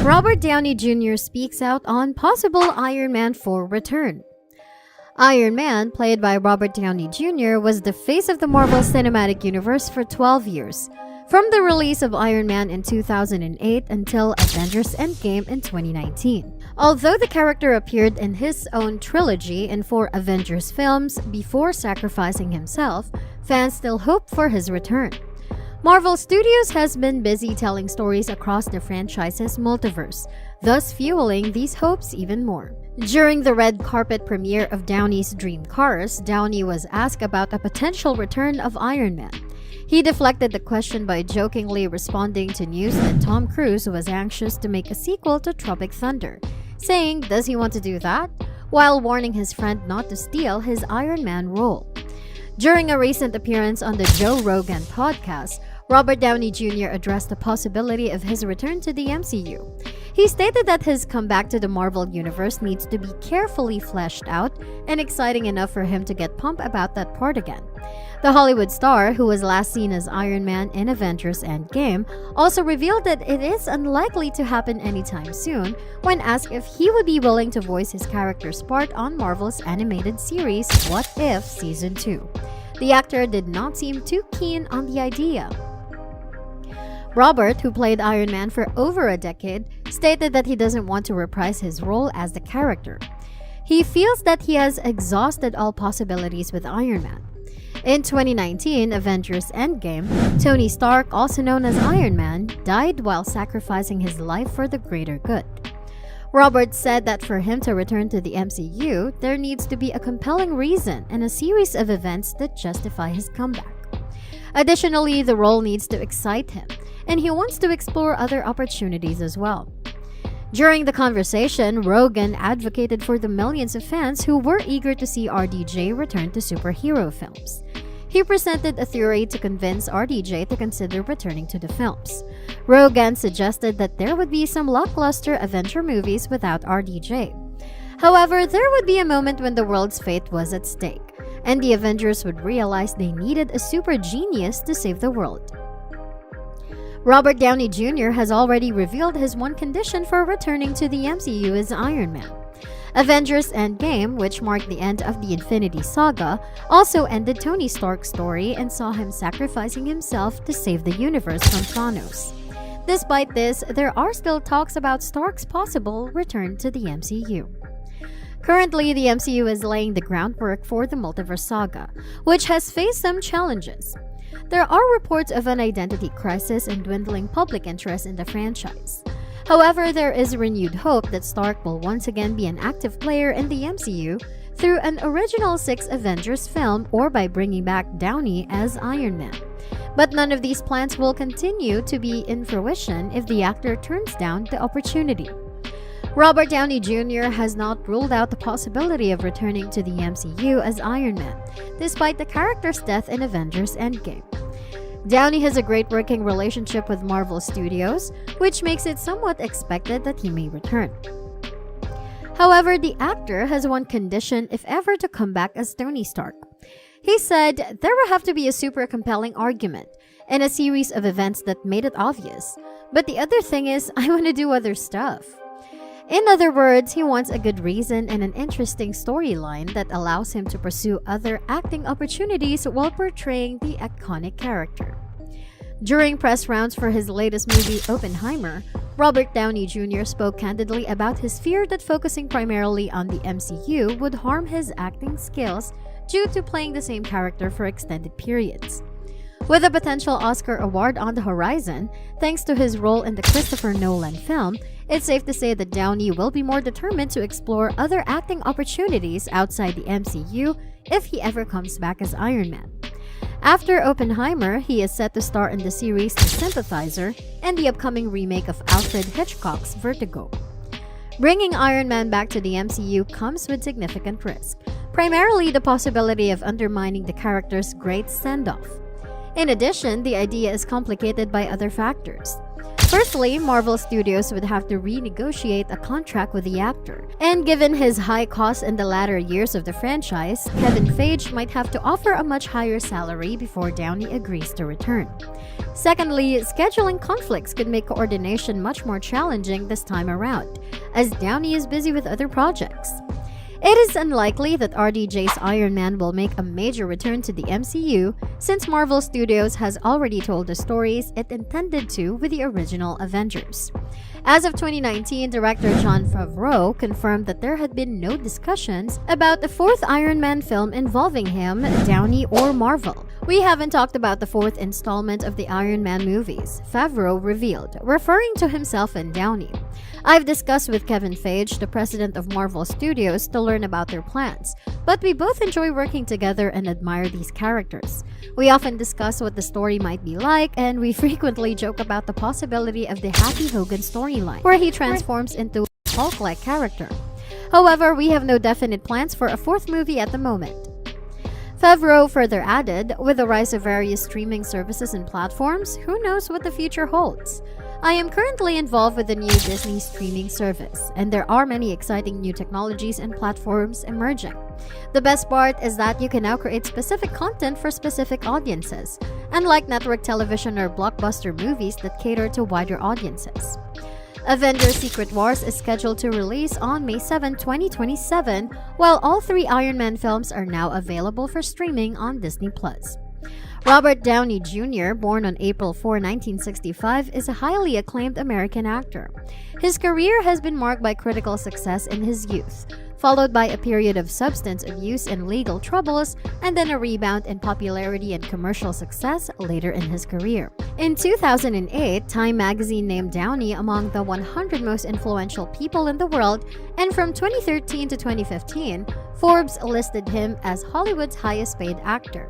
Robert Downey Jr. speaks out on possible Iron Man 4 return. Iron Man, played by Robert Downey Jr., was the face of the Marvel Cinematic Universe for 12 years, from the release of Iron Man in 2008 until Avengers Endgame in 2019. Although the character appeared in his own trilogy in 4 Avengers films before sacrificing himself, fans still hope for his return. Marvel Studios has been busy telling stories across the franchise's multiverse, thus fueling these hopes even more. During the red carpet premiere of Downey's Dream Cars, Downey was asked about a potential return of Iron Man. He deflected the question by jokingly responding to news that Tom Cruise was anxious to make a sequel to Tropic Thunder, saying, "Does he want to do that?" while warning his friend not to steal his Iron Man role. During a recent appearance on the Joe Rogan podcast, Robert Downey Jr. addressed the possibility of his return to the MCU. He stated that his comeback to the Marvel Universe needs to be carefully fleshed out and exciting enough for him to get pumped about that part again. The Hollywood star, who was last seen as Iron Man in Avengers Endgame, also revealed that it is unlikely to happen anytime soon when asked if he would be willing to voice his character's part on Marvel's animated series What If Season 2. The actor did not seem too keen on the idea. Robert, who played Iron Man for over a decade, stated that he doesn't want to reprise his role as the character. He feels that he has exhausted all possibilities with Iron Man. In 2019, Avengers Endgame, Tony Stark, also known as Iron Man, died while sacrificing his life for the greater good. Robert said that for him to return to the MCU, there needs to be a compelling reason and a series of events that justify his comeback. Additionally, the role needs to excite him, and he wants to explore other opportunities as well. During the conversation, Rogan advocated for the millions of fans who were eager to see RDJ return to superhero films. He presented a theory to convince RDJ to consider returning to the films. Rogan suggested that there would be some lackluster Avenger movies without RDJ. However, there would be a moment when the world's fate was at stake, and the Avengers would realize they needed a super genius to save the world. Robert Downey Jr. has already revealed his one condition for returning to the MCU as Iron Man. Avengers Endgame, which marked the end of the Infinity Saga, also ended Tony Stark's story and saw him sacrificing himself to save the universe from Thanos. Despite this, there are still talks about Stark's possible return to the MCU. Currently, the MCU is laying the groundwork for the Multiverse Saga, which has faced some challenges. There are reports of an identity crisis and dwindling public interest in the franchise. However, there is renewed hope that Stark will once again be an active player in the MCU through an original 6 Avengers film or by bringing back Downey as Iron Man. But none of these plans will continue to be in fruition if the actor turns down the opportunity. Robert Downey Jr. has not ruled out the possibility of returning to the MCU as Iron Man, despite the character's death in Avengers Endgame. Downey has a great working relationship with Marvel Studios, which makes it somewhat expected that he may return. However, the actor has one condition if ever to come back as Tony Stark. He said there will have to be a super compelling argument and a series of events that made it obvious. But the other thing is, I want to do other stuff. In other words, he wants a good reason and an interesting storyline that allows him to pursue other acting opportunities while portraying the iconic character. During press rounds for his latest movie, Oppenheimer, Robert Downey Jr. spoke candidly about his fear that focusing primarily on the MCU would harm his acting skills due to playing the same character for extended periods. With a potential Oscar award on the horizon, thanks to his role in the Christopher Nolan film, it's safe to say that Downey will be more determined to explore other acting opportunities outside the MCU if he ever comes back as Iron Man. After Oppenheimer, he is set to star in the series The Sympathizer and the upcoming remake of Alfred Hitchcock's Vertigo. Bringing Iron Man back to the MCU comes with significant risk, primarily the possibility of undermining the character's great send-off. In addition, the idea is complicated by other factors. Firstly, Marvel Studios would have to renegotiate a contract with the actor. And given his high costs in the latter years of the franchise, Kevin Feige might have to offer a much higher salary before Downey agrees to return. Secondly, scheduling conflicts could make coordination much more challenging this time around, as Downey is busy with other projects. It is unlikely that RDJ's Iron Man will make a major return to the MCU, since Marvel Studios has already told the stories it intended to with the original Avengers. As of 2019, director Jon Favreau confirmed that there had been no discussions about the fourth Iron Man film involving him, Downey, or Marvel. "We haven't talked about the fourth installment of the Iron Man movies," Favreau revealed, referring to himself and Downey. "I've discussed with Kevin Feige, the president of Marvel Studios, to learn about their plans, but we both enjoy working together and admire these characters. We often discuss what the story might be like, and we frequently joke about the possibility of the Happy Hogan storyline, where he transforms into a Hulk-like character. However, we have no definite plans for a fourth movie at the moment." Favreau further added, "With the rise of various streaming services and platforms, who knows what the future holds? I am currently involved with the new Disney streaming service, and there are many exciting new technologies and platforms emerging. The best part is that you can now create specific content for specific audiences, unlike network television or blockbuster movies that cater to wider audiences." Avengers Secret Wars is scheduled to release on May 7, 2027, while all three Iron Man films are now available for streaming on Disney+. Robert Downey Jr., born on April 4, 1965, is a highly acclaimed American actor. His career has been marked by critical success in his youth, followed by a period of substance abuse and legal troubles, and then a rebound in popularity and commercial success later in his career. In 2008, Time magazine named Downey among the 100 most influential people in the world, and from 2013 to 2015, Forbes listed him as Hollywood's highest-paid actor.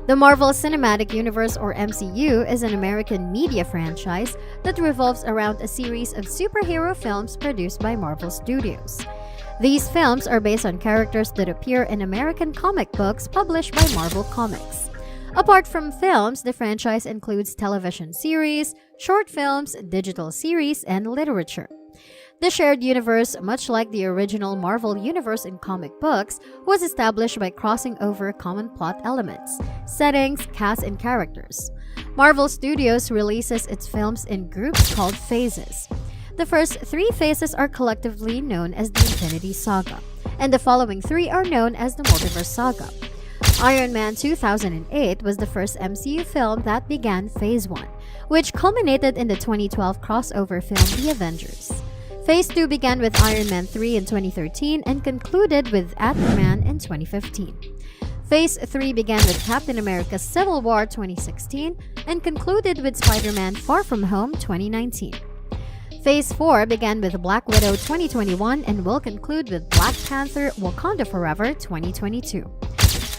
The Marvel Cinematic Universe, or MCU, is an American media franchise that revolves around a series of superhero films produced by Marvel Studios. These films are based on characters that appear in American comic books published by Marvel Comics. Apart from films, the franchise includes television series, short films, digital series, and literature. The shared universe, much like the original Marvel Universe in comic books, was established by crossing over common plot elements, settings, cast, and characters. Marvel Studios releases its films in groups called phases. The first three phases are collectively known as the Infinity Saga, and the following three are known as the Multiverse Saga. Iron Man 2008 was the first MCU film that began Phase 1, which culminated in the 2012 crossover film The Avengers. Phase 2 began with Iron Man 3 in 2013 and concluded with Ant-Man in 2015. Phase 3 began with Captain America Civil War 2016 and concluded with Spider-Man Far From Home 2019. Phase 4 began with Black Widow 2021 and will conclude with Black Panther Wakanda Forever 2022.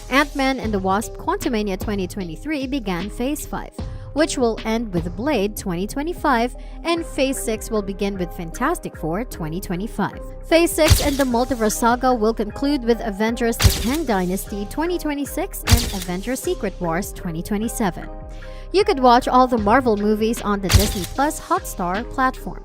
Ant-Man and the Wasp Quantumania 2023 began Phase 5, which will end with Blade 2025, and Phase 6 will begin with Fantastic Four 2025. Phase 6 and the Multiverse Saga will conclude with Avengers The Kang Dynasty 2026 and Avengers Secret Wars 2027. You could watch all the Marvel movies on the Disney Plus Hotstar platform.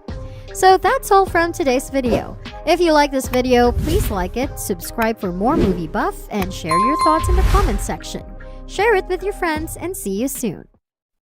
So that's all from today's video. If you like this video, please like it, subscribe for more movie buff, and share your thoughts in the comments section. Share it with your friends, and see you soon.